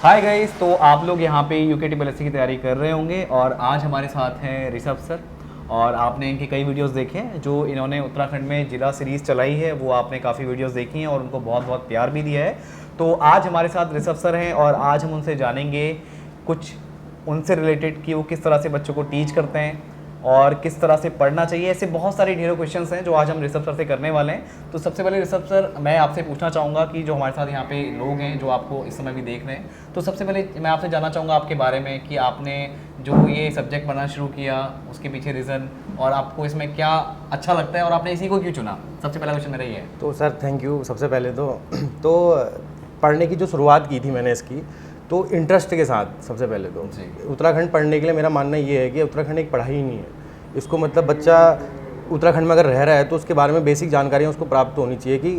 Hi guys, तो आप लोग यहाँ पे यूकेटीपीएससी की तैयारी कर रहे होंगे और आज हमारे साथ हैं ऋषभ सर। और आपने इनकी कई वीडियोस देखे हैं जो इन्होंने उत्तराखंड में जिला सीरीज़ चलाई है, वो आपने काफ़ी वीडियोस देखी हैं और उनको बहुत बहुत प्यार भी दिया है। तो आज हमारे साथ ऋषभ सर हैं और आज हम उनसे जानेंगे कुछ उनसे रिलेटेड कि वो किस तरह से बच्चों को टीच करते हैं और किस तरह से पढ़ना चाहिए। ऐसे बहुत सारे ढेरों क्वेश्चंस हैं जो आज हम ऋषभ सर से करने वाले हैं। तो सबसे पहले ऋषभ सर, मैं आपसे पूछना चाहूँगा कि जो हमारे साथ यहाँ पे लोग हैं जो आपको इस समय भी देख रहे हैं, तो सबसे पहले मैं आपसे जानना चाहूँगा आपके बारे में कि आपने जो ये सब्जेक्ट पढ़ना शुरू किया उसके पीछे रीज़न और आपको इसमें क्या अच्छा लगता है और आपने इसी को क्यों चुना। सबसे पहला क्वेश्चन मेरा ये है। तो सर थैंक यू। सबसे पहले तो पढ़ने की जो शुरुआत की थी मैंने इसकी तो इंटरेस्ट के साथ। सबसे पहले तो उत्तराखंड पढ़ने के लिए मेरा मानना ये है कि उत्तराखंड एक पढ़ाई ही नहीं है। इसको मतलब बच्चा उत्तराखंड में अगर रह रहा है तो उसके बारे में बेसिक जानकारियाँ उसको प्राप्त होनी चाहिए कि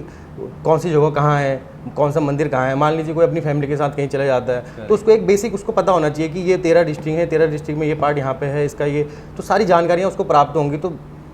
कौन सी जगह कहाँ है, कौन सा मंदिर कहाँ है। मान लीजिए कोई अपनी फैमिली के साथ कहीं चला जाता है तो उसको एक बेसिक उसको पता होना चाहिए कि ये 13 डिस्ट्रिक्ट है, 13 डिस्ट्रिक्ट में ये पार्ट यहाँ पे है, इसका ये तो सारी जानकारियाँ उसको प्राप्त होंगी। तो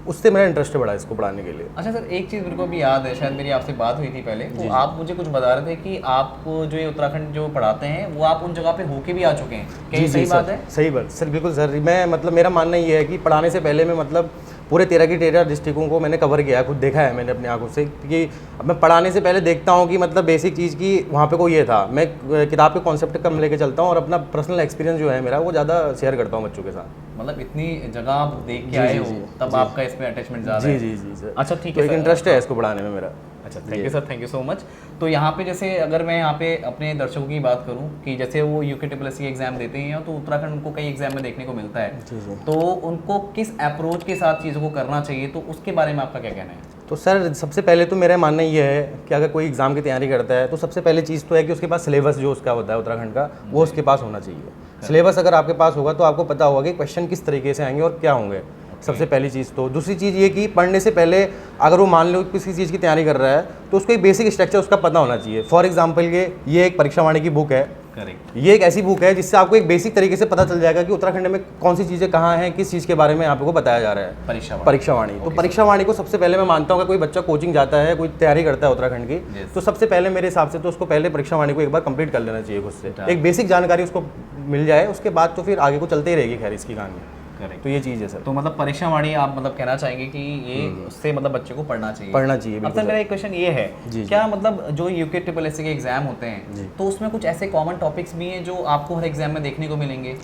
उससे मेरा इंटरेस्ट बढ़ा इसको पढ़ाने के लिए। अच्छा सर, एक चीज़ मेरे को भी याद है, शायद मेरी आपसे बात हुई थी पहले, तो आप मुझे कुछ बता रहे थे कि आपको जो ये उत्तराखंड जो पढ़ाते हैं वो आप उन जगह पे होके भी आ चुके हैं। क्या ये सही बात है? सही बात सर, बिल्कुल सर। मैं मतलब मेरा मानना ये है कि पढ़ाने से पहले मैं मतलब पूरे 13 की 13 डिस्ट्रिक्टों को मैंने कवर किया है, खुद देखा है मैंने अपनी आंखों से। क्योंकि अब मैं पढ़ाने से पहले देखता हूँ कि मतलब बेसिक चीज़ की वहाँ पे कोई ये था। मैं किताब के कॉन्सेप्ट कम लेके चलता हूँ और अपना पर्सनल एक्सपीरियंस जो है मेरा वो ज़्यादा शेयर करता हूँ बच्चों के साथ। मतलब इतनी जगह आप देख के आए हो तब आपका इसमें अटैचमेंट ज़्यादा है। जी सर। अच्छा ठीक है, एक इंटरेस्ट है इसको पढ़ाने में मेरा। अच्छा thank you sir, thank you so much. तो यहाँ पे जैसे अगर मैं यहाँ पे अपने दर्शकों की बात करूँ कि जैसे वो यूकेटीपीएससी एग्जाम देते हैं तो उत्तराखंड उनको कई एग्जाम में देखने को मिलता है, तो उनको किस अप्रोच के साथ चीज़ों को करना चाहिए, तो उसके बारे में आपका क्या कहना है? तो सर सबसे पहले तो मेरा मानना ये है कि अगर कोई एग्ज़ाम की तैयारी करता है तो सबसे पहले चीज़ तो है कि उसके पास सिलेबस जो उसका होता है उत्तराखंड का वो उसके पास होना चाहिए। सिलेबस अगर आपके पास होगा तो आपको पता होगा कि क्वेश्चन किस तरीके से आएंगे और क्या होंगे। सबसे पहली चीज़। तो दूसरी चीज़ ये कि पढ़ने से पहले अगर वो मान लो किसी चीज़ की तैयारी कर रहा है तो उसको एक बेसिक स्ट्रक्चर उसका पता होना चाहिए। फॉर एग्जांपल ये एक परीक्षा वाणी की बुक है। करेक्ट। ये एक ऐसी बुक है जिससे आपको एक बेसिक तरीके से पता चल जाएगा कि उत्तराखंड में कौन सी चीज़ें कहाँ हैं, किस चीज़ के बारे में आपको बताया जा रहा है। परीक्षा वाणी। तो परीक्षा वाणी को सबसे पहले मैं मानता हूँ कि कोई बच्चा कोचिंग जाता है, कोई तैयारी करता है उत्तराखंड की, तो सबसे पहले मेरे हिसाब से तो उसको पहले परीक्षा वाणी को एक बार कंप्लीट कर लेना चाहिए खुद से। एक बेसिक जानकारी उसको मिल जाए, उसके बाद तो फिर आगे को चलते ही रहेगी खैर इसकी कहानी। करेक्ट। तो ये चीज़ है सर। तो मतलब परीक्षा वाणी आप मतलब कहना चाहेंगे कि ये उससे मतलब बच्चे को पढ़ना चाहिए। अब सर मेरा एक क्वेश्चन ये है, क्या मतलब जो यूकेटीपीएससी के एग्जाम होते हैं तो उसमें कुछ ऐसे कॉमन टॉपिक्स भी हैं जो आपको हर एग्जाम में देखने को मिलेंगे?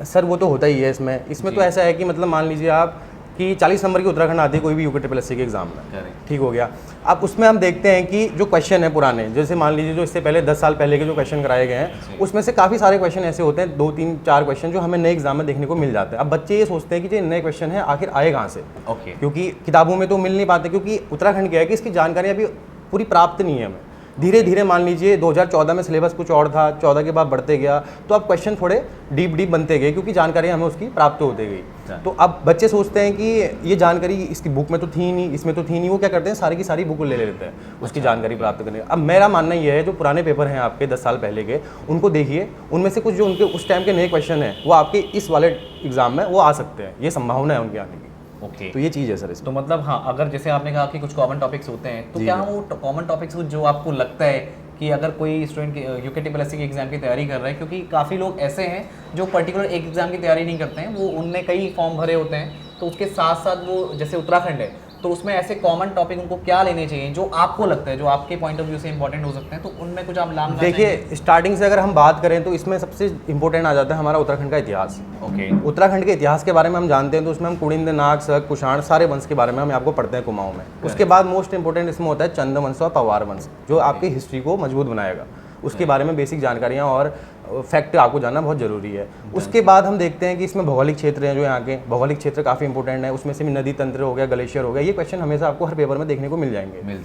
सर वो तो होता ही है इसमें तो ऐसा है कि मतलब मान लीजिए आप कि 40 नंबर की उत्तराखंड आती है कोई भी यूकेटीपीएससी के एग्जाम में। ठीक हो गया। अब उसमें हम देखते हैं कि जो क्वेश्चन है पुराने, जैसे मान लीजिए जो इससे पहले 10 साल पहले के जो क्वेश्चन कराए गए हैं उसमें से काफ़ी सारे क्वेश्चन ऐसे होते हैं, 2 3 4 क्वेश्चन जो हमें नए एग्जाम में देखने को मिल जाते हैं। अब बच्चे ये सोचते हैं कि जो नए क्वेश्चन है आखिर आए कहाँ से, क्योंकि किताबों में तो मिल नहीं पाते, क्योंकि उत्तराखंड क्या है कि इसकी जानकारी अभी पूरी प्राप्त नहीं है हमें। धीरे धीरे मान लीजिए 2014 में सिलेबस कुछ और था, 14 के बाद बढ़ते गया तो अब क्वेश्चन थोड़े डीप बनते गए क्योंकि जानकारी हमें उसकी प्राप्त होती गई। तो अब बच्चे सोचते हैं कि ये जानकारी इसकी बुक में तो थी नहीं, इसमें तो थी नहीं, वो क्या करते हैं सारी की सारी बुक ले लेते हैं उसकी जानकारी प्राप्त करने। अब मेरा मानना ये है जो पुराने पेपर हैं आपके 10 साल पहले के, उनको देखिए, उनमें से कुछ जो उनके उस टाइम के नए क्वेश्चन हैं वो आपके इस वाले एग्जाम में वो आ सकते हैं, ये संभावना है उनके आने की। ओके। तो ये चीज़ है सर इसमें। तो मतलब हाँ, अगर जैसे आपने कहा कि कुछ कॉमन टॉपिक्स होते हैं तो क्या वो कॉमन टॉपिक्स जो आपको लगता है कि अगर कोई स्टूडेंट यूकेटीपीएससी के एग्जाम की तैयारी कर रहा है, क्योंकि काफ़ी लोग ऐसे हैं जो पर्टिकुलर एक एग्जाम की तैयारी नहीं करते हैं, वो उनने कई फॉर्म भरे होते हैं, तो उसके साथ साथ वो जैसे उत्तराखंड है तो उसमें ऐसे कॉमन टॉपिक उनको क्या लेने चाहिए जो आपको लगता है, जो आपके पॉइंट ऑफ व्यू से इंपॉर्टेंट हो सकते हैं, तो उनमें कुछ आप नाम देखिए स्टार्टिंग से अगर हम बात करें तो इसमें सबसे इंपॉर्टेंट आ जाता है हमारा उत्तराखंड का इतिहास। ओके। उत्तराखंड के इतिहास के बारे में हम जानते हैं तो उसमें हम कुड़िंद, नाग, शक, कुषाण सारे वंश के बारे में हम आपको पढ़ते हैं कुमाऊं में। उसके बाद मोस्ट इंपॉर्टेंट इसमें होता है चंद वंश और पवार वंश, जो आपकी हिस्ट्री को मजबूत बनाएगा। उसके बारे में बेसिक जानकारियाँ और फैक्ट आपको जानना बहुत ज़रूरी है। उसके बाद हम देखते हैं कि इसमें भौगोलिक क्षेत्र हैं, जो यहाँ के भौगोलिक क्षेत्र काफ़ी इंपॉर्टेंट है, उसमें से भी नदी तंत्र हो गया, ग्लेशियर हो गया, ये क्वेश्चन हमेशा आपको हर पेपर में देखने को मिल जाएंगे।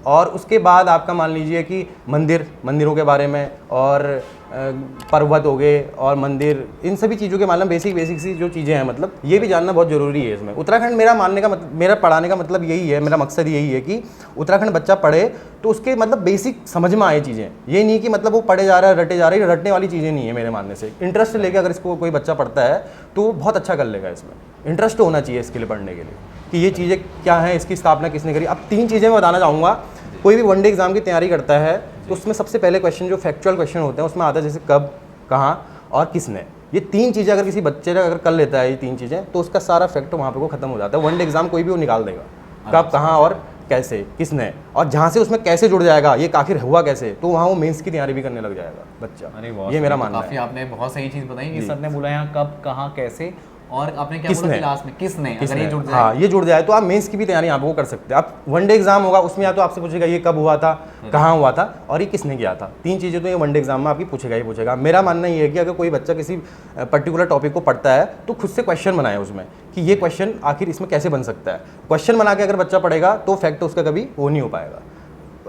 और उसके बाद आपका मान लीजिए कि मंदिरों के बारे में और पर्वत हो गए और मंदिर, इन सभी चीज़ों के मालूम बेसिक सी जो चीज़ें हैं, मतलब ये भी जानना बहुत ज़रूरी है इसमें। उत्तराखंड मेरा पढ़ाने का मतलब यही है, मेरा मकसद यही है कि उत्तराखंड बच्चा पढ़े तो उसके मतलब बेसिक समझ में आए चीज़ें। ये नहीं कि मतलब वो पढ़े जा रहा है, रटे जा रहा है, रटने वाली चीज़ें नहीं है मेरे मानने से। इंटरेस्ट लेके अगर इसको कोई बच्चा पढ़ता है तो बहुत अच्छा कर लेगा। इसमें इंटरेस्ट होना चाहिए इसके लिए पढ़ने के लिए कि ये चीज़ें क्या हैं, इसकी स्थापना किसने करी। अब 3 चीज़ें मैं बताना चाहूँगा। कोई भी वनडे एग्जाम की तैयारी करता है तो उसमें सबसे पहले क्वेश्चन जो फैक्चुअल क्वेश्चन होते हैं उसमें आता है जैसे कब, कहाँ और किसने। ये 3 चीज़ें अगर किसी बच्चे ने अगर कर लेता है, ये 3 चीज़ें, तो उसका सारा फैक्ट वहाँ पे वो खत्म हो जाता है। वनडे एग्जाम कोई भी वो निकाल देगा, कब, कहाँ और कैसे, किसने, और जहाँ से उसमें कैसे जुड़ जाएगा, ये आखिर हुआ कैसे, तो वहाँ वो मेंस की तैयारी भी करने लग जाएगा बच्चा। अरे ये मेरा मानना काफी है। आपने बहुत सही चीज बताई कि सर ने बोला यहाँ कब, कहाँ, कैसे, और आपने क्या बोला क्लास में किसने, अगर ये जुड़ जाए, हाँ ये जुड़ जाए तो आप मेंस की भी तैयारी आप वो कर सकते हैं। आप वनडे एग्जाम होगा उसमें या तो आपसे पूछेगा ये कब हुआ था, कहाँ हुआ था और ये किसने किया था। 3 चीज़ें तो ये वनडे एग्जाम में आपकी पूछेगा ही पूछेगा। मेरा मानना ये है कि अगर कोई बच्चा किसी पर्टिकुलर टॉपिक को पढ़ता है तो खुद से क्वेश्चन बनाए उसमें कि ये क्वेश्चन आखिर इसमें कैसे बन सकता है। क्वेश्चन बना के अगर बच्चा पढ़ेगा तो फैक्ट उसका कभी वो नहीं हो पाएगा,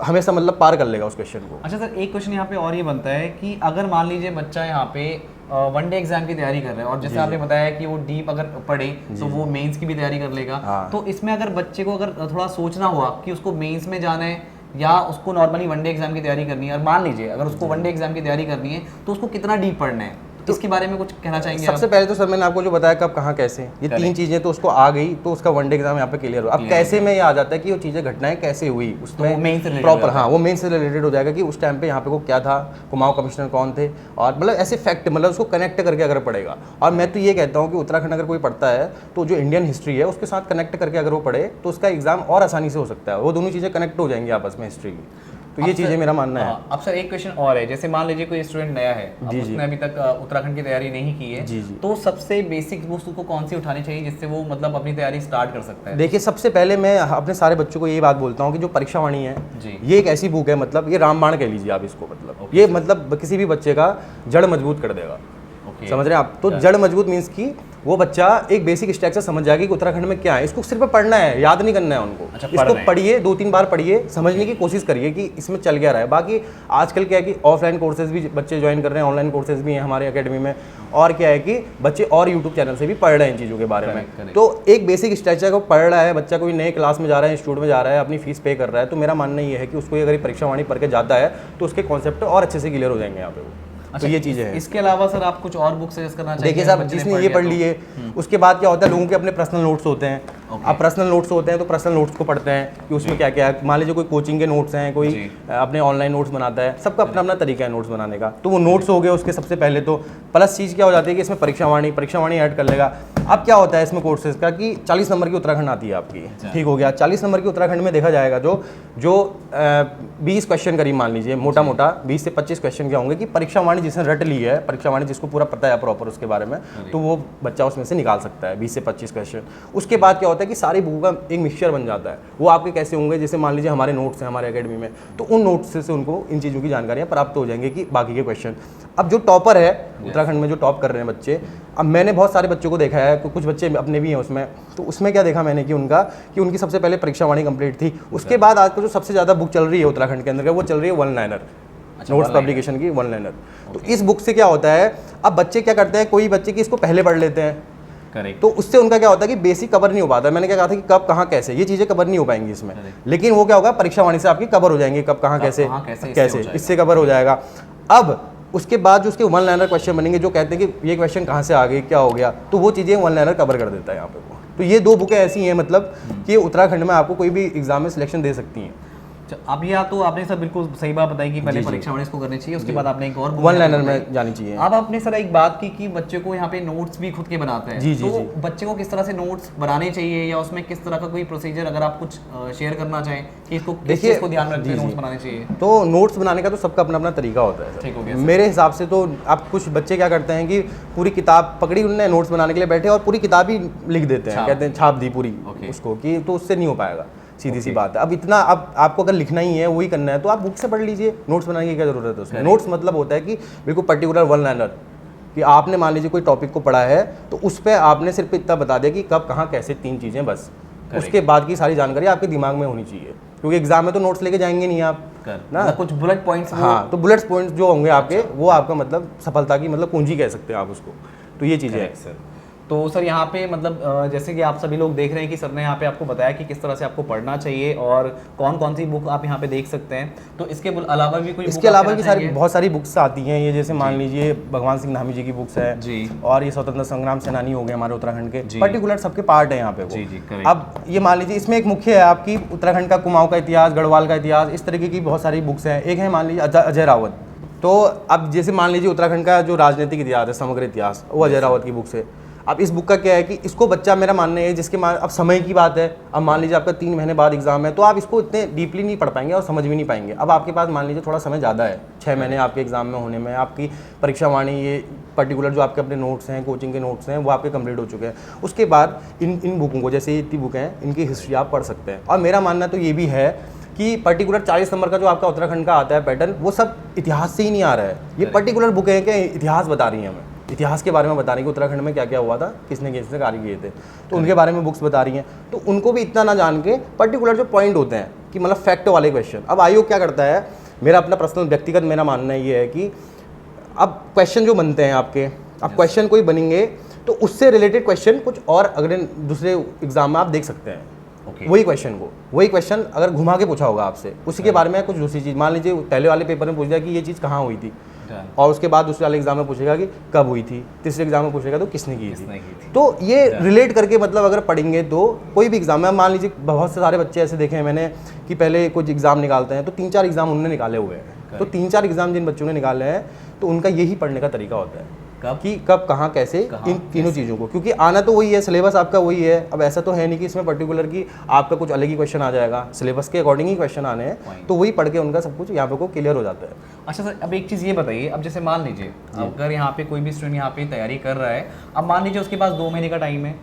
हमेशा मतलब पार कर लेगा उस क्वेश्चन को। अच्छा सर, एक क्वेश्चन यहाँ पे और ये बनता है कि अगर मान लीजिए बच्चा यहाँ पे वनडे एग्जाम की तैयारी कर रहा है और जैसे आपने बताया कि वो डीप अगर पढ़े तो वो मेंस की भी तैयारी कर लेगा, तो इसमें अगर बच्चे को अगर थोड़ा सोचना हुआ कि उसको मेंस में जाना है या उसको नॉर्मली वनडे एग्जाम की तैयारी करनी है, और मान लीजिए अगर उसको वनडे एग्जाम की तैयारी करनी है तो उसको कितना डीप पढ़ना है, तो इसके बारे में कुछ कहना चाहेंगे? सबसे पहले तो सर मैंने आपको जो बताया कब, कहाँ, कैसे, ये 3 चीज़ें तो उसको आ गई तो उसका वनडे एग्जाम यहाँ पे क्लियर हो। अब कैसे में ये आ जाता है कि वो चीज़ें घटनाएं कैसे हुई उसमें प्रॉपर, हाँ वो मेन से रिलेटेड हो जाएगा कि उस टाइम पे यहाँ पे को क्या था, कुमाऊं कमिश्नर कौन थे, और मतलब ऐसे फैक्ट मतलब उसको कनेक्ट करके अगर पढ़ेगा। और मैं तो ये कहता हूँ कि उत्तराखंड अगर कोई पढ़ता है तो जो इंडियन हिस्ट्री है उसके साथ कनेक्ट करके अगर वो पढ़े तो उसका एग्जाम और आसानी से हो सकता है। वो दोनों चीज़ें कनेक्ट हो जाएंगी आपस में हिस्ट्री की। तो ये चीज़ें मेरा मानना है। अब सर एक क्वेश्चन और है, जैसे मान लीजिए कोई स्टूडेंट नया है, अब उसने अभी तक उत्तराखंड की तैयारी नहीं की है, तो सबसे बेसिक बुक्स उसको कौन सी उठानी चाहिए जिससे वो मतलब अपनी तैयारी स्टार्ट कर सकता है? देखिए सबसे पहले मैं अपने सारे बच्चों को यही बात बोलता हूँ कि जो परीक्षा वाणी है ये एक ऐसी बुक है, मतलब ये रामबाण कह लीजिए आप इसको, मतलब ये मतलब किसी भी बच्चे का जड़ मजबूत कर देगा। समझ रहे हैं आप? तो जड़ मजबूत मीन्स की वो बच्चा एक बेसिक स्ट्रक्चर समझ जाएगा कि उत्तराखंड में क्या है। इसको सिर्फ पढ़ना है, याद नहीं करना है उनको। अच्छा, इसको पढ़िए, 2-3 बार पढ़िए, समझने की कोशिश करिए कि इसमें चल क्या रहा है। बाकी आजकल क्या है कि ऑफलाइन कोर्सेज भी बच्चे ज्वाइन कर रहे हैं, ऑनलाइन कोर्सेज भी हैं हमारे अकेडमी में, और क्या है कि बच्चे और यूट्यूब चैनल से भी पढ़ रहे हैं इन चीज़ों के बारे में। तो एक बेसिक स्ट्रक्चर को पढ़ रहा है बच्चा, कोई नए क्लास में जा रहा है, इंस्टीट्यूट में जा रहा है, अपनी फीस पे कर रहा है, तो मेरा मानना ये है कि उसको अगर परीक्षा वाणी पढ़ के जाता है तो उसके कॉन्सेप्ट और अच्छे से क्लियर हो जाएंगे यहाँ पे वो। अच्छा, तो ये चीज़ें हैं। इसके अलावा सर आप कुछ और बुक सजेस्ट करना चाहिए? देखिए साहब, जिसने ये पढ़ लिए उसके बाद क्या होता है, लोगों के अपने पर्सनल नोट्स होते हैं। अब पर्सनल नोट्स होते हैं तो पर्सनल नोट्स को पढ़ते हैं कि उसमें क्या क्या है। मान लीजिए कोई कोचिंग के नोट्स हैं, कोई अपने ऑनलाइन नोट्स बनाता है, सबका अपना अपना तरीका है नोट्स बनाने का। तो वो नोट्स हो गए उसके सबसे पहले तो। प्लस चीज़ क्या हो जाती है कि इसमें परीक्षा वाणी ऐड कर लेगा। अब क्या होता है इसमें कोर्सेज का कि 40 नंबर की उत्तराखंड आती है आपकी, ठीक हो गया। 40 नंबर की उत्तराखंड में देखा जाएगा जो 20 क्वेश्चन करीब मान लीजिए, मोटा मोटा 20 से 25 क्वेश्चन क्या होंगे कि परीक्षा वाणी जिसने रट ली है, परीक्षा वाणी जिसको पूरा पता है प्रॉपर उसके बारे में, तो वो बच्चा उसमें से निकाल सकता है 20 से 25 क्वेश्चन। उसके बाद क्या होता है कि सारी बुक का एक मिक्सचर बन जाता है। वो आपके कैसे होंगे, जैसे मान लीजिए हमारे नोट्स हैं हमारे अकेडमी में, तो उन नोट्स से उनको इन चीज़ों की जानकारियाँ प्राप्त हो जाएंगी कि बाकी के क्वेश्चन। अब जो टॉपर है उत्तराखंड में, जो टॉप कर रहे हैं बच्चे, अब मैंने बहुत सारे बच्चों को देखा है, कुछ बच्चे अपने भी हैं उसमें, तो उसमें क्या देखा मैंने कि उनकी सबसे पहले परीक्षा वाणी कंप्लीट थी। उसके बाद आजकल जो सबसे ज़्यादा बुक चल रही है उत्तराखंड के अंदर वो चल रही है वन लाइनर, नोट्स पब्लिकेशन की वन लाइनर। तो इस बुक से क्या होता है, अब बच्चे क्या करते हैं, कोई बच्चे की इसको पहले पढ़ लेते हैं, तो उससे उनका क्या होता है कि बेसिक कवर नहीं हो पाता। मैंने क्या कहा था कि कब, कहाँ, कैसे, ये चीज़ें कवर नहीं हो पाएंगी इसमें, लेकिन वो क्या होगा परीक्षा वाणी से आपकी कवर हो जाएंगी, कब, कहाँ, कैसे इससे कवर हो जाएगा। अब उसके बाद जो उसके वन लाइनर क्वेश्चन बनेंगे, जो कहते हैं कि ये क्वेश्चन कहाँ से आ गए, क्या हो गया, तो वो चीज़ें वन लाइनर कवर कर देता है यहाँ पे वो। तो ये 2 बुकें ऐसी हैं मतलब कि उत्तराखंड में आपको कोई भी एग्जाम में सिलेक्शन दे सकती हैं। अब या तो आपने सर बिल्कुल सही बात बताई कि पहले परीक्षा वाणी इसको करनी चाहिए, उसके बाद आपने एक और वन लाइनर में जानी चाहिए। अब आपने सर एक बात की कि बच्चे को यहाँ पे नोट्स भी खुद के बनाते हैं, तो बच्चे को किस तरह से नोट्स बनाने चाहिए या उसमें किस तरह का कोई प्रोसीजर अगर आप कुछ शेयर करना चाहें कि इसको किस चीज़ को ध्यान में रखते नोट्स बनाने चाहिए? तो नोट्स बनाने का तो सबका अपना अपना तरीका होता है, ठीक हो गया। मेरे हिसाब से तो आप कुछ बच्चे क्या करते हैं कि पूरी किताब पकड़ी उन्होंने, नोट्स बनाने के लिए बैठे और पूरी किताब ही लिख देते हैं, कहते हैं छाप दी पूरी उसको, कि तो उससे नहीं हो पाएगा, सीधी सी बात है। अब इतना अब आपको अगर लिखना ही है, वही करना है, तो आप बुक से पढ़ लीजिए, नोट्स बनाने की क्या जरूरत है उसमें। नोट्स मतलब होता है कि बिल्कुल पर्टिकुलर वन लाइनर, कि आपने मान लीजिए कोई टॉपिक को पढ़ा है तो उस पर आपने सिर्फ इतना बता दिया कि कब, कहाँ, कैसे, 3 चीज़ें बस। उसके बाद की सारी जानकारी आपके दिमाग में होनी चाहिए, क्योंकि एग्जाम में तो नोट्स लेके जाएंगे नहीं आप ना, कुछ बुलेट पॉइंट्स। हाँ, तो बुलेट पॉइंट्स जो होंगे आपके, वो आपका मतलब सफलता की मतलब कुंजी कह सकते हैं आप उसको। तो ये चीज़ें हैं सर। तो सर यहाँ पे मतलब जैसे कि आप सभी लोग देख रहे हैं कि सर ने यहाँ पे आपको बताया कि किस तरह से आपको पढ़ना चाहिए और कौन कौन सी बुक आप यहाँ पे देख सकते हैं। तो इसके अलावा भी कोई, इसके अलावा भी बहुत सारी बुक्स आती हैं, ये जैसे मान लीजिए भगवान सिंह धामी जी की बुक्स है जी, और ये स्वतंत्रता संग्राम सेनानी हो गए हमारे उत्तराखंड के, पर्टिकुलर सबके पार्ट है यहाँ पे वो। जी, अब ये मान लीजिए इसमें एक मुख्य है आपकी उत्तराखंड का कुमाऊं का इतिहास, गढ़वाल का इतिहास, इस तरीके की बहुत सारी बुक्स हैं। एक है मान लीजिए अजय रावत, तो अब जैसे मान लीजिए उत्तराखंड का जो राजनीतिक इतिहास है, समग्र इतिहास, वो अजय रावत की बुक से। अब इस बुक का क्या है कि इसको बच्चा, मेरा मानना है जिसके अब समय की बात है, अब मान लीजिए आपका 3 महीने बाद एग्जाम है, तो आप इसको इतने डीपली नहीं पढ़ पाएंगे और समझ भी नहीं पाएंगे। अब आपके पास मान लीजिए थोड़ा समय ज़्यादा है, 6 महीने आपके एग्जाम में होने में, आपकी परीक्षा वाणी ये पर्टिकुलर जो आपके अपने नोट्स हैं, कोचिंग के नोट्स हैं, वो आपके कंप्लीट हो चुके हैं। उसके बाद इन बुकों को, जैसे इतनी बुकें हैं, इनकी हिस्ट्री आप पढ़ सकते हैं। और मेरा मानना तो ये भी है कि पर्टिकुलर 40 नंबर का जो आपका उत्तराखंड का आता है पैटर्न, वो सब इतिहास से ही नहीं आ रहा है। ये पर्टिकुलर बुकें हैं कि इतिहास बता रही हैं हमें, इतिहास के बारे में बता रही है कि उत्तराखंड में क्या क्या हुआ था, किसने किसने कार्य किए थे, तो उनके बारे में बुक्स बता रही हैं। तो उनको भी इतना ना जान के पर्टिकुलर जो पॉइंट होते हैं कि मतलब फैक्ट वाले क्वेश्चन। अब आयोग क्या करता है, मेरा अपना पर्सनल व्यक्तिगत मेरा मानना ये है कि अब क्वेश्चन जो बनते हैं आपके, अब क्वेश्चन कोई बनेंगे तो उससे रिलेटेड क्वेश्चन कुछ और अगले दूसरे एग्जाम में आप देख सकते हैं। वही क्वेश्चन अगर घुमा के पूछा होगा आपसे, उसी के बारे में कुछ दूसरी चीज़, मान लीजिए पहले वाले पेपर में पूछ दिया कि ये चीज़ कहाँ हुई थी, और उसके बाद दूसरे वाले एग्जाम में पूछेगा कि कब हुई थी, तीसरे एग्जाम में पूछेगा तो किसने की थी। तो ये रिलेट करके मतलब अगर पढ़ेंगे तो कोई भी एग्जाम में, मान लीजिए बहुत से सारे बच्चे ऐसे देखे हैं मैंने कि पहले कुछ एग्जाम निकालते हैं तो 3-4 एग्जाम उन्होंने निकाले हुए हैं। तो 3-4 एग्जाम जिन बच्चों ने निकाले हैं तो उनका यही पढ़ने का तरीका होता है कि कब कहाँ कैसे इन तीनों चीज़ों को, क्योंकि आना तो वही है, सिलेबस आपका वही है। अब ऐसा तो है नहीं कि इसमें पर्टिकुलर कि आपका कुछ अलग ही क्वेश्चन आ जाएगा, सिलेबस के अकॉर्डिंग ही क्वेश्चन आने हैं, तो वही पढ़ के उनका सब कुछ यहाँ पे को क्लियर हो जाता है। अच्छा सर, अब एक चीज़ ये बताइए, अब जैसे मान लीजिए अगर यहाँ पे कोई भी स्टूडेंट यहाँ पे तैयारी कर रहा है, अब मान लीजिए उसके पास 2 महीने का टाइम है,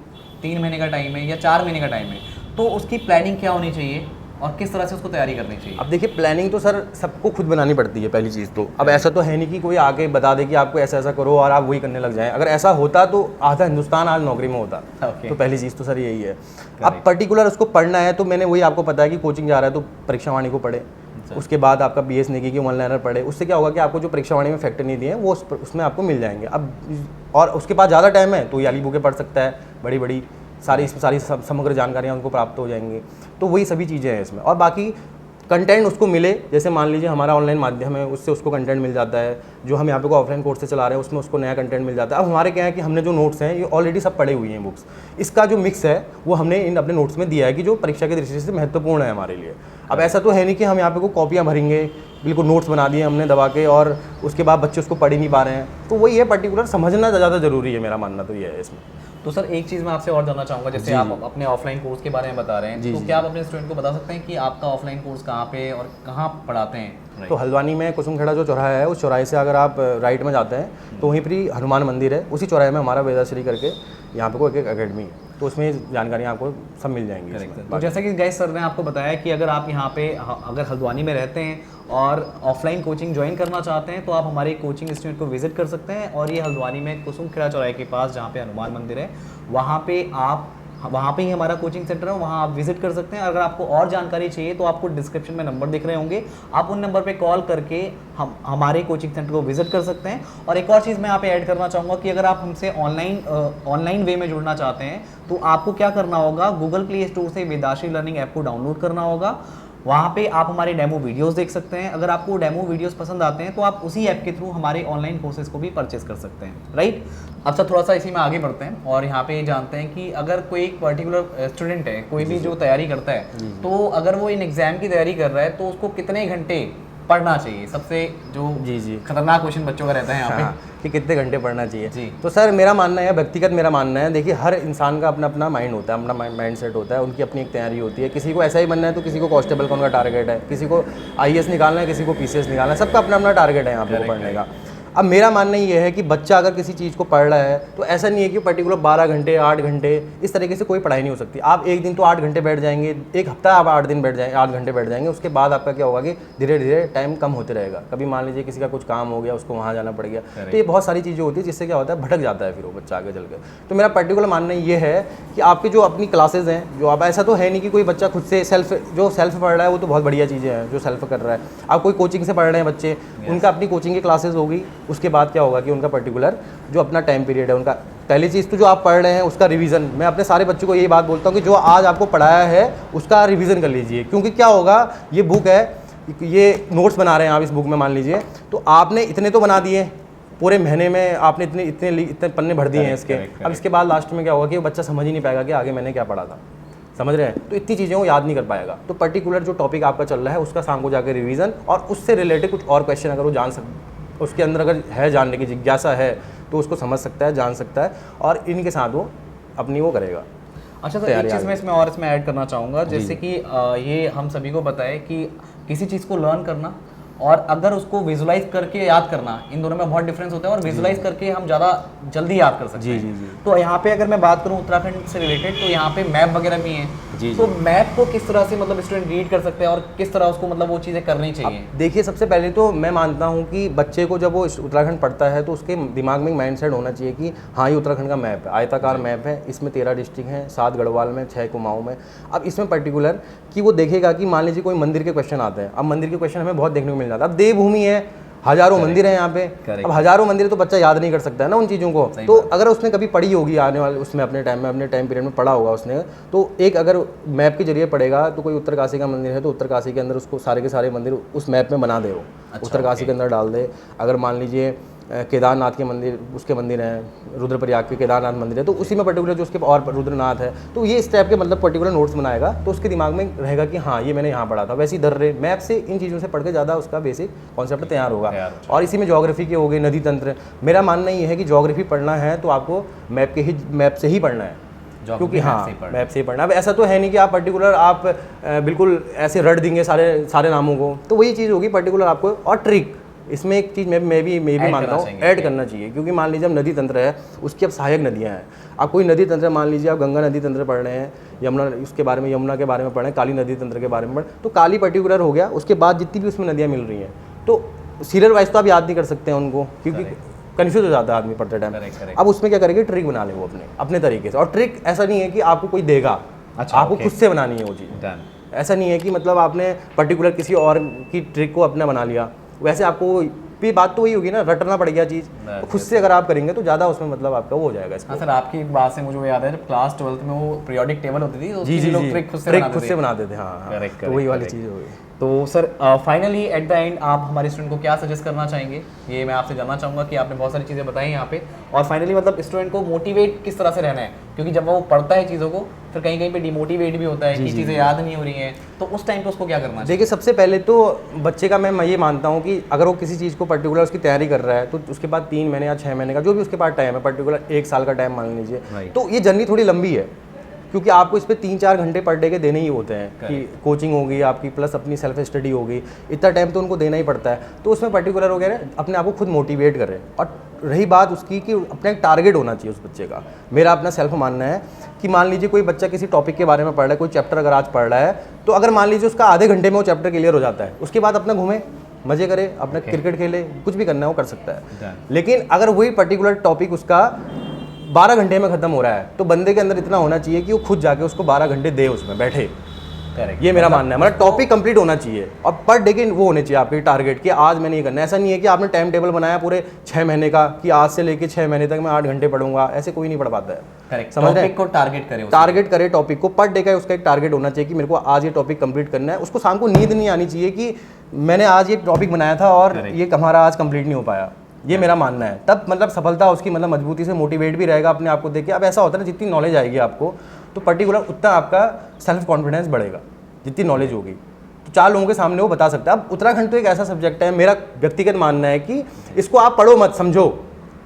3 महीने का टाइम है या 4 महीने का टाइम है, तो उसकी प्लानिंग क्या होनी चाहिए और किस तरह से उसको तैयारी करनी चाहिए? अब देखिए, प्लानिंग तो सर सबको खुद बनानी पड़ती है पहली चीज़ तो। अब ऐसा तो है नहीं कि कोई आके बता दे कि आपको ऐसा ऐसा करो और आप वही करने लग जाएं। अगर ऐसा होता तो आधा हिंदुस्तान आज नौकरी में होता। तो पहली चीज़ तो सर यही है। अब पर्टिकुलर उसको पढ़ना है तो मैंने वही आपको पता है कि कोचिंग जा रहा है तो परीक्षा वाणी को पढ़े, उसके बाद आपका BS नेगी की वन लाइनर पढ़े। उससे क्या होगा कि आपको जो परीक्षा वाणी में फैक्टर नहीं दिए वो उसमें आपको मिल जाएंगे। अब और उसके पास ज़्यादा टाइम है तो ये वाली बुकें पढ़ सकता है, बड़ी बड़ी सारी समग्र जानकारियाँ उनको प्राप्त हो जाएंगी। तो वही सभी चीज़ें हैं इसमें। और बाकी कंटेंट उसको मिले, जैसे मान लीजिए हमारा ऑनलाइन माध्यम है, उससे उसको कंटेंट मिल जाता है। जो हम यहाँ पे को ऑफलाइन कोर्स से चला रहे हैं उसमें उसको नया कंटेंट मिल जाता है। अब हमारे क्या है कि हमने जो नोट्स हैं ये ऑलरेडी सब पढ़े हुई हैं बुक्स, इसका जो मिक्स है वो हमने इन अपने नोट्स में दिया है कि जो परीक्षा की दृष्टि से महत्वपूर्ण है हमारे लिए। अब ऐसा तो है नहीं कि हम यहाँ पे को कॉपियाँ भरेंगे, बिल्कुल नोट्स बना दिए हमने दबा के और उसके बाद बच्चे उसको पढ़ ही नहीं पा रहे हैं। तो वही है, पर्टिकुलर समझना ज़्यादा ज़रूरी है, मेरा मानना तो ये है इसमें। तो सर एक चीज़ मैं आपसे और जानना चाहूँगा, जैसे आप अपने ऑफलाइन कोर्स के बारे में बता रहे हैं, तो क्या आप अपने स्टूडेंट को बता सकते हैं कि आपका ऑफलाइन कोर्स कहाँ पे और कहाँ पढ़ाते हैं? तो हल्द्वानी में कुसुमखेड़ा जो चौराहा है, उस चौराहे से अगर आप राइट में जाते हैं तो वहीं पर ही हनुमान मंदिर है, उसी चौराहे में हमारा वेदाश्री करके यहाँ पे कोई एक अकेडमी है, तो उसमें जानकारियाँ आपको सब मिल जाएंगी। तो जैसा कि गाइस सर ने आपको बताया कि अगर आप यहाँ पे अगर हल्द्वानी में रहते हैं और ऑफलाइन कोचिंग ज्वाइन करना चाहते हैं तो आप हमारे कोचिंग इंस्टीट्यूट को विजिट कर सकते हैं। और ये हल्द्वानी में कुसुमखेड़ा चौराहे के पास जहाँ पे हनुमान मंदिर है, वहाँ पे ही हमारा कोचिंग सेंटर है, वहाँ आप विजिट कर सकते हैं। अगर आपको और जानकारी चाहिए तो आपको डिस्क्रिप्शन में नंबर दिख रहे होंगे, आप उन नंबर पे कॉल करके हमारे कोचिंग सेंटर को विजिट कर सकते हैं। और एक और चीज़ मैं यहाँ पे ऐड करना चाहूँगा कि अगर आप हमसे ऑनलाइन वे में जुड़ना चाहते हैं तो आपको क्या करना होगा, गूगल प्ले स्टोर से वेदाश्री लर्निंग ऐप को डाउनलोड करना होगा। वहाँ पे आप हमारे डेमो वीडियोस देख सकते हैं। अगर आपको डेमो वीडियोस पसंद आते हैं तो आप उसी ऐप के थ्रू हमारे ऑनलाइन कोर्सेज को भी परचेज कर सकते हैं, राइट। अब सर थोड़ा सा इसी में आगे बढ़ते हैं और यहाँ पे जानते हैं कि अगर कोई एक पर्टिकुलर स्टूडेंट है, कोई भी जो तैयारी करता है, तो अगर वो इन एग्जाम की तैयारी कर रहा है तो उसको कितने घंटे पढ़ना चाहिए? सबसे जो खतरनाक क्वेश्चन बच्चों का रहता है यहाँ पे कि कितने घंटे पढ़ना चाहिए। तो सर मेरा मानना है, व्यक्तिगत मेरा मानना है, देखिए हर इंसान का अपना अपना माइंड होता है, अपना माइंड सेट होता है, उनकी अपनी एक तैयारी होती है। किसी को ऐसा ही बनना है तो किसी को कांस्टेबल का उनका टारगेट है, किसी को IAS निकालना है, किसी को PCS निकालना है, सबका अपना अपना टारगेट है यहाँ पे पढ़ने का। अब मेरा मानना ये है कि बच्चा अगर किसी चीज़ को पढ़ रहा है तो ऐसा नहीं है कि पर्टिकुलर 12 घंटे 8 घंटे इस तरीके से कोई पढ़ाई नहीं हो सकती। आप एक दिन तो 8 घंटे बैठ जाएंगे, एक हफ्ता आप 8 घंटे बैठ जाएंगे, उसके बाद आपका क्या होगा कि धीरे धीरे टाइम कम होते रहेगा। कभी मान लीजिए किसी का कुछ काम हो गया, उसको वहाँ जाना पड़ गया, तो ये बहुत सारी चीज़ें होती है जिससे क्या होता है, भटक जाता है फिर वो बच्चा आगे चल के। तो मेरा पर्टिकुलर मानना ये है कि आपकी जो अपनी क्लासेज हैं, जो आप, ऐसा तो है नहीं कि कोई बच्चा खुद से सेल्फ पढ़ रहा है, वो तो बहुत बढ़िया चीज़ें हैं जो सेल्फ कर रहा है। आप कोई कोचिंग से पढ़ रहे हैं बच्चे, उनका अपनी कोचिंग की क्लासेज होगी, उसके बाद क्या होगा कि उनका पर्टिकुलर जो अपना टाइम पीरियड है, उनका पहली चीज़ तो जो आप पढ़ रहे हैं उसका रिवीजन, मैं अपने सारे बच्चों को यही बात बोलता हूँ कि जो आज आपको पढ़ाया है उसका रिवीजन कर लीजिए। क्योंकि क्या होगा, ये बुक है, ये नोट्स बना रहे हैं आप इस बुक में मान लीजिए, तो आपने इतने तो बना दिए पूरे महीने में, आपने इतने पन्ने भर दिए हैं इसके। अब इसके बाद लास्ट में क्या होगा कि बच्चा समझ ही नहीं पाएगा कि आगे मैंने क्या पढ़ा था, समझ रहे हैं। तो इतनी चीज़ें वो याद नहीं कर पाएगा। तो पर्टिकुलर जो टॉपिक आपका चल रहा है उसका शाम को जाकर रिवीजन, और उससे रिलेटेड कुछ और क्वेश्चन अगर वो उसके अंदर अगर है जानने की जिज्ञासा है तो उसको समझ सकता है, जान सकता है और इनके साथ वो अपनी वो करेगा। अच्छा सर, एक चीज़ मैं इसमें ऐड करना चाहूँगा, जैसे कि ये हम सभी को पता है कि किसी चीज़ को लर्न करना और अगर उसको विजुलाइज करके याद करना, इन दोनों में बहुत डिफरेंस होता है और विजुलाइज करके हम ज़्यादा जल्दी याद कर सकते हैं। जी। तो यहाँ पे अगर मैं बात करूँ उत्तराखंड से रिलेटेड, तो यहाँ पे मैप वगैरह भी हैं। तो मैप को किस तरह से मतलब स्टूडेंट रीड कर सकते हैं और किस तरह उसको मतलब वो चीज़ें करनी चाहिए? देखिए, सबसे पहले तो मैं मानता हूँ कि बच्चे को जब वो उत्तराखंड पढ़ता है तो उसके दिमाग में एक माइंडसेट होना चाहिए कि हाँ, ये उत्तराखंड का मैप है, आयताकार मैप है, इसमें 13 डिस्ट्रिक्ट हैं, 7 गढ़वाल में, 6 कुमाऊं में। अब इसमें पर्टिकुलर कि वो देखेगा कि मान लीजिए कोई मंदिर के क्वेश्चन आते हैं। अब मंदिर के क्वेश्चन हमें बहुत देखने को मिल जाता है। अब देवभूमि है, हजारों मंदिर हैं यहाँ पे। अब हजारों मंदिर तो बच्चा याद नहीं कर सकता है ना उन चीज़ों को। तो अगर उसने कभी पढ़ी होगी आने वाले उसमें अपने टाइम पीरियड में पढ़ा होगा उसने, तो एक अगर मैप के जरिए पढ़ेगा तो कोई उत्तरकाशी का मंदिर है तो उत्तरकाशी के अंदर उसको सारे के सारे मंदिर उस मैप में बना दे, वो उत्तरकाशी के अंदर डाल दे। अगर मान लीजिए केदारनाथ के मंदिर, उसके मंदिर हैं, रुद्रप्रयाग के केदारनाथ मंदिर है, तो उसी में पर्टिकुलर जो उसके और रुद्रनाथ है, तो ये इस टाइप के मतलब पर्टिकुलर नोट्स बनाएगा तो उसके दिमाग में रहेगा कि हाँ, ये मैंने यहाँ पढ़ा था। वैसे ही दर्रे मैप से इन चीज़ों से पढ़ के ज़्यादा उसका बेसिक कॉन्सेप्ट तैयार होगा। और इसी में ज्योग्राफी के हो गए, नदी तंत्र। मेरा मानना ये है कि ज्योग्राफी पढ़ना है तो आपको मैप से ही पढ़ना है, क्योंकि हाँ, मैप से ही पढ़ना। अब ऐसा तो है नहीं कि आप पर्टिकुलर आप बिल्कुल ऐसे रट देंगे सारे नामों को, तो वही चीज़ होगी पर्टिकुलर आपको। और ट्रिक इसमें एक चीज़ मैं भी मानता हूँ ऐड करना चाहिए, क्योंकि मान लीजिए अब नदी तंत्र है, उसकी अब सहायक नदियाँ हैं। आप कोई नदी तंत्र, मान लीजिए आप गंगा नदी तंत्र पढ़ रहे हैं, यमुना उसके बारे में, यमुना के बारे में पढ़ रहे हैं, काली नदी तंत्र के बारे में पढ़, तो काली पर्टिकुलर हो गया। उसके बाद जितनी भी उसमें नदियाँ मिल रही हैं, तो सीरियल वाइज तो आप याद नहीं कर सकते हैं उनको, क्योंकि कन्फ्यूज हो जाता है आदमी पढ़ते टाइम। अब उसमें क्या करेंगे, ट्रिक बना ले वो अपने तरीके से। और ट्रिक ऐसा नहीं है कि आपको कोई देगा, आपको खुद से बनानी है वो चीज़। ऐसा नहीं है कि मतलब आपने पर्टिकुलर किसी और की ट्रिक को अपना बना लिया। वैसे आपको भी बात तो वही होगी ना, रटना पड़ गया चीज़, तो खुद से अगर आप करेंगे तो ज़्यादा उसमें मतलब आपका वो हो जाएगा। हाँ सर, आपकी एक बात से मुझे वो याद है, जब क्लास 12th में वो पीरियोडिक टेबल होती थी तो लोग ट्रिक खुद से बनाते थे। हाँ, तो वही वाली चीज़ होगी। तो sir finally at the end आप हमारे स्टूडेंट को क्या सजेस्ट करना चाहेंगे, ये मैं आपसे जानना चाहूँगा कि आपने बहुत सारी चीज़ें बताई यहाँ पे। और फाइनली मतलब स्टूडेंट को मोटिवेट किस तरह से रहना है, क्योंकि जब वो पढ़ता है चीज़ों को फिर कहीं कहीं पे डिमोटिवेट भी होता है कि चीज़ें याद नहीं हो रही हैं, तो उस टाइम पे उसको क्या करना चाहिए? देखिए, सबसे पहले तो बच्चे का मैं ये मानता हूँ कि अगर वो किसी चीज़ को पर्टिकुलर उसकी तैयारी कर रहा है तो उसके बाद 3 महीने या 6 महीने का जो भी उसके पास टाइम है, पर्टिकुलर 1 साल का टाइम मान लीजिए, तो ये जर्नी थोड़ी लंबी है, क्योंकि आपको इस पर 3-4 घंटे पर डे के देने ही होते हैं कि कोचिंग होगी आपकी, प्लस अपनी सेल्फ स्टडी होगी, इतना टाइम तो उनको देना ही पड़ता है। तो उसमें पर्टिकुलर वगैरह अपने आप को खुद मोटिवेट करें। और रही बात उसकी कि अपना एक टारगेट होना चाहिए उस बच्चे का। मेरा अपना सेल्फ मानना है कि मान लीजिए कोई बच्चा किसी टॉपिक के बारे में पढ़ रहा है, कोई चैप्टर अगर आज पढ़ रहा है, तो अगर मान लीजिए उसका आधे घंटे में वो चैप्टर क्लियर हो जाता है, उसके बाद अपना घूमे, मजे करे, अपना क्रिकेट खेले, कुछ भी करना है वो कर सकता है। लेकिन अगर वही पर्टिकुलर टॉपिक उसका 12 घंटे में खत्म हो रहा है, तो बंदे के अंदर इतना होना चाहिए कि वो खुद जाके उसको 12 घंटे दे, उसमें बैठे। ये मेरा मानना है, मतलब टॉपिक कंप्लीट होना चाहिए। और पर डे के वो होने चाहिए आपके टारगेट कि आज मैंने ये करना है। ऐसा नहीं है कि आपने टाइम टेबल बनाया पूरे 6 महीने का कि आज से लेके 6 महीने तक मैं 8 घंटे पढ़ूंगा, ऐसे कोई नहीं पढ़ पाता है। समझ रहे हैं? को टारगेट करे टॉपिक को, पर डे का उसका एक टारगेट होना चाहिए कि मेरे को आज ये टॉपिक कंप्लीट करना है। उसको शाम को नींद नहीं आनी चाहिए कि मैंने आज ये टॉपिक बनाया था और ये हमारा आज कंप्लीट नहीं हो पाया। ये मेरा मानना है। तब मतलब सफलता उसकी मतलब मजबूती से मोटिवेट भी रहेगा अपने आप को देख के। अब ऐसा होता है ना, जितनी नॉलेज आएगी आपको तो पर्टिकुलर उतना आपका सेल्फ कॉन्फिडेंस बढ़ेगा, जितनी नॉलेज होगी तो 4 लोगों के सामने वो बता सकता है। अब उत्तराखंड तो एक ऐसा सब्जेक्ट है, मेरा व्यक्तिगत मानना है कि इसको आप पढ़ो मत, समझो,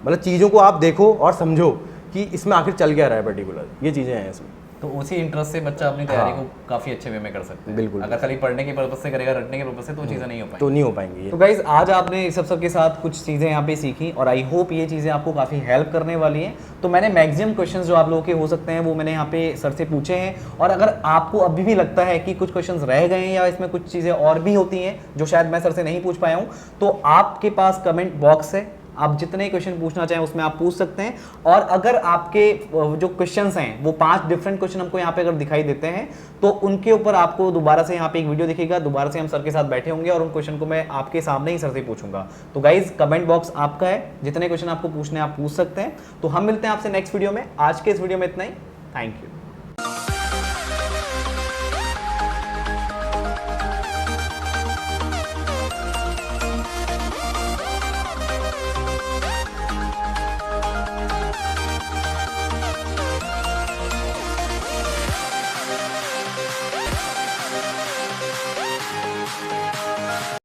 मतलब चीज़ों को आप देखो और समझो कि इसमें आखिर चल क्या रहा है पर्टिकुलर, ये चीज़ें हैं इसमें। तो उसी इंटरेस्ट से बच्चा अपनी तैयारी को काफ़ी अच्छे वे में कर सकते हैं। बिल्कुल। अगर खाली पढ़ने के पर्पज से करेगा, रटने के पर्पज से, तो चीज़ें नहीं हो पाएंगी। तो नहीं हो पाएंगी। तो गाइज आज आपने इस सब के साथ कुछ चीज़ें यहाँ पे सीखी और आई होप ये चीज़ें आपको काफ़ी हेल्प करने वाली हैं। तो मैंने मैक्सिमम क्वेश्चंस जो आप लोगों के हो सकते हैं वो मैंने यहाँ पे सर से पूछे हैं। और अगर आपको अभी भी लगता है कि कुछ क्वेश्चंस रह गए हैं या इसमें कुछ चीज़ें और भी होती हैं जो शायद मैं सर से नहीं पूछ पाया हूँ, तो आपके पास कमेंट बॉक्स है, आप जितने क्वेश्चन पूछना चाहें उसमें आप पूछ सकते हैं। और अगर आपके जो क्वेश्चंस हैं वो 5 डिफरेंट क्वेश्चन हमको यहाँ पे अगर दिखाई देते हैं तो उनके ऊपर आपको दोबारा से यहाँ पे एक वीडियो दिखेगा, दोबारा से हम सर के साथ बैठे होंगे और उन क्वेश्चन को मैं आपके सामने ही सर से पूछूंगा। तो गाइज कमेंट बॉक्स आपका है, जितने क्वेश्चन आपको पूछने आप पूछ सकते हैं। तो हम मिलते हैं आपसे नेक्स्ट वीडियो में। आज के इस वीडियो में इतना ही। Thank you.